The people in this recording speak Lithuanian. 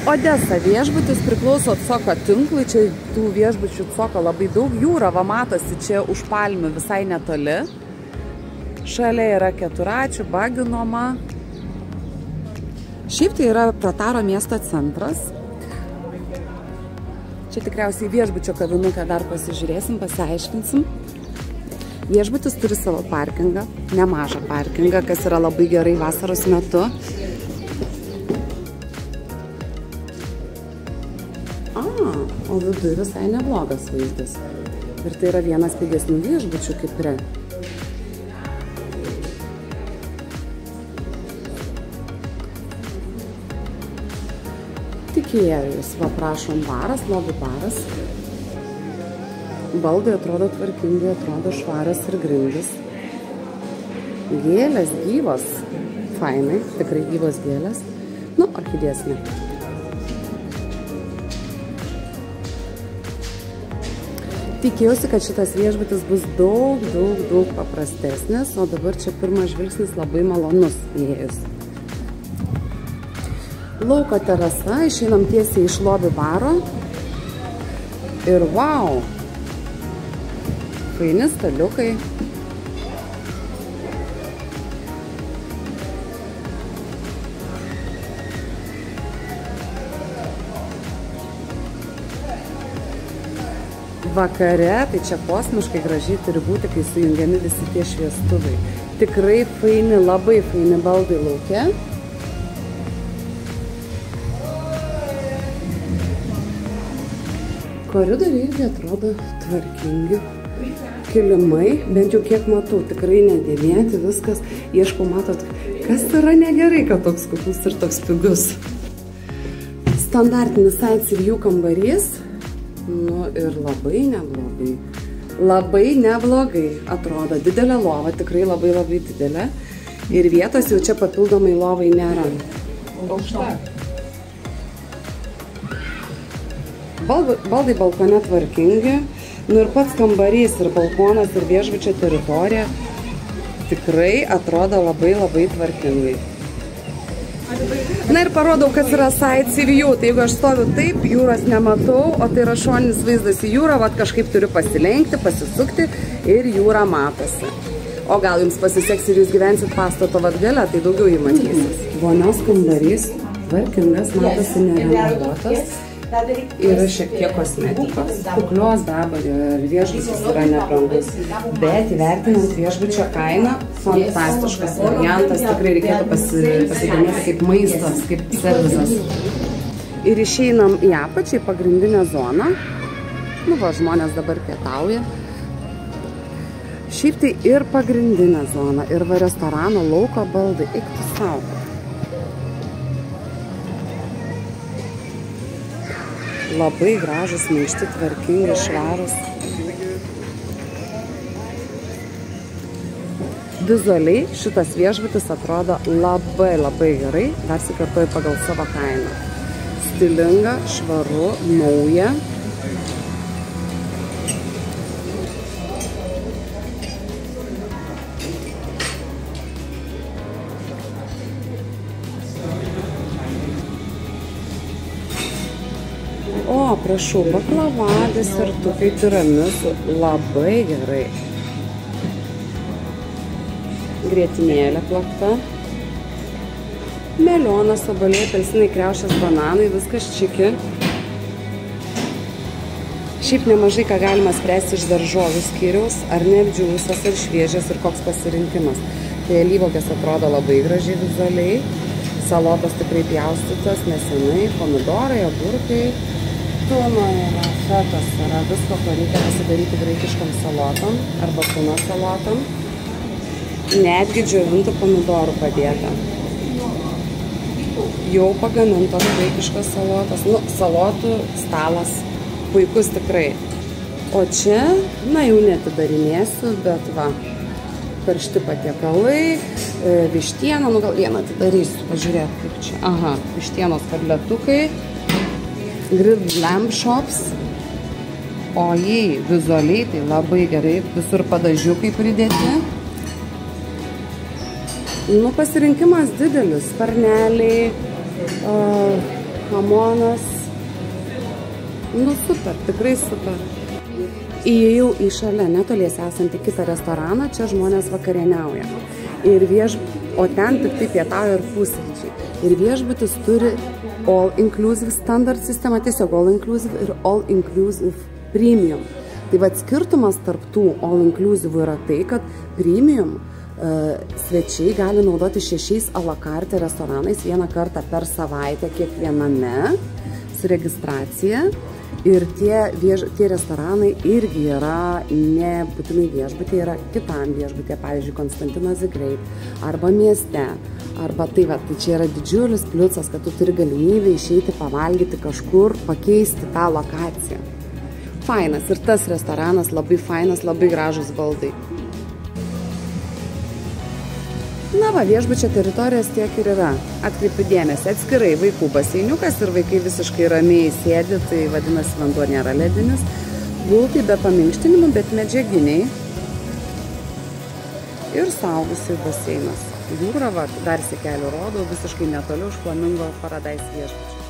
Odesa viešbutis priklauso Coko tinklui, čia tų viešbučių Coko labai daug. Jūra, va matosi čia už palmių visai netoli. Šalia yra keturračių, bagių nuoma. Šiaip tai yra Prataro miesto centras. Čia tikriausiai viešbučio kavinuką dar pasižiūrėsim, pasiaiškinsim. Viešbutis turi savo parkingą, nemažą parkingą, kas yra labai gerai vasaros metu. O viduje visai neblogas vaizdas. Ir tai yra vienas pigesnių viešbučių Kipre. Tikėjus, va prašom baras, lobby baras. Baldai atrodo tvarkingai, atrodo švarios ir grindys. Gėlės gyvos, fainai, tikrai gyvos gėlės. Nu, orchidės ne. Tikėjausi, kad šitas viešbutis bus daug paprastesnis, o dabar čia pirmas žvilgsnis labai malonus įėjus. Lauko terasa, išeinam tiesiai iš lobby baro. Ir wow! Faini staliukai. Vakare, tai čia kosmiškai gražiai turi būti, kai sujungiami visi tie šviestuvai. Tikrai faini, labai faini baldai lauke. Koridoriai irgi atrodo tvarkingi. Kilimai, bent jau kiek matau, tikrai nedėvėti, viskas. Ieškau, matot, kas yra negerai, kad toks kuklus ir toks pigus. Standartinis sightsee kambarys. Nu ir labai neblogai. Labai neblogai atrodo. Didelė lova, tikrai labai didelė. Ir vietos jau čia papildomai lovai nėra. Aukšta. Baldai balkone tvarkingi. Nu ir pats kambarys ir balkonas ir viešbučio teritorija tikrai atrodo labai tvarkingai. Na ir parodau, kas yra sightsee view. Tai jeigu aš stoviu taip, jūros nematau, o tai yra šoninis vaizdas į jūrą, vat kažkaip turiu pasilenkti, pasisukti ir jūra matosi. O gal jums pasiseks ir jūs gyvensit pastato vat gale, tai daugiau įmatysis. Vonios kambarys, tvarkingas, matosi nerenovuotas. Yra šiek tiek kosmetikos. Kuklios be abejo ir viešbutis yra nebrangus. Bet įvertinant viešbučio kainą, fantastiškas variantas. Tikrai reikėtų pasidomėti kaip maistas, kaip servizas. Ir išeinam į apačią, į pagrindinę zoną. Nu va, žmonės dabar pietauja. Šiaip tai ir pagrindinė zona, ir va restorano lauko baldai. Eik tu sau. Labai gražus, minkšti, tvarkingi, švarus. Vizualiai šitas viešbutis atrodo labai gerai, dar sikartoju pagal savo kainą. Stilinga, švaru, nauja. O, prašau, baklava, desertukai, tiramisu, labai gerai. Grietinėlė plakta. Melionas, obuoliai, apelsinai, kriaušės, bananai, viskas čiki. Šiaip nemažai ką galima spręsti iš daržovių skyriaus, ar neapdžiūvusios, ar šviežias, ir koks pasirinkimas. Tai alyvuogės atrodo labai gražiai vizualiai. Salotos tikrai pjaustytos, nesenai, pomidorai, agurkai. Tuno yra, fetas yra, visko, ko reikia pasidaryti graikiškam salotom arba tuno salotom. Netgi džiovintų pomidorų padėta. Jau pagamintos graikiškos salotos. Nu, salotų stalas puikus tikrai. O čia, na jau neatidarinėsiu, bet va, karšti patiekalai, vištiena, nu gal vieną atidarysiu, pažiūrėt kaip čia. Aha, vištienos kadletukai. Grilled lamb chops. O jei vizualiai tai labai gerai, visur padažiukai pridėti. Nu, pasirinkimas didelis, sparneliai, hamonas. Nu super, tikrai super. Įėjau į šalia netoliese esantį kitą restoraną, čia žmonės vakarieniauja. O ten tik tai pietauja ir pusryčiai. Ir viešbutis turi all inclusive standard sistemą, tiesiog all inclusive ir all inclusive premium. Tai vat skirtumas tarp tų all inclusive yra tai, kad premium svečiai gali naudoti 6 a la carte restoranais vieną kartą per savaitę kiekviename su registracija. Ir tie restoranai irgi yra nebūtinai viešbutė, yra kitam viešbutė, pavyzdžiui, Konstantino Zigreit arba mieste. Arba tai čia yra didžiulis pliusas, kad tu turi galimybę išeiti pavalgyti kažkur, pakeisti tą lokaciją. Fainas ir tas restoranas labai fainas, labai gražus baldai. Na va, viešbučio teritorijos tiek ir yra. Atkreipiu dėmesį, atskirai vaikų baseiniukas ir vaikai visiškai ramiai sėdi, tai vadinasi vanduo nėra ledinis. Gultai be paminkštinimų, bet medžiaginiai. Ir suaugusiųjų baseinas. Jūra, va, dar sekelių rodau, visiškai netoli už Flamingo Paradise viešbučio.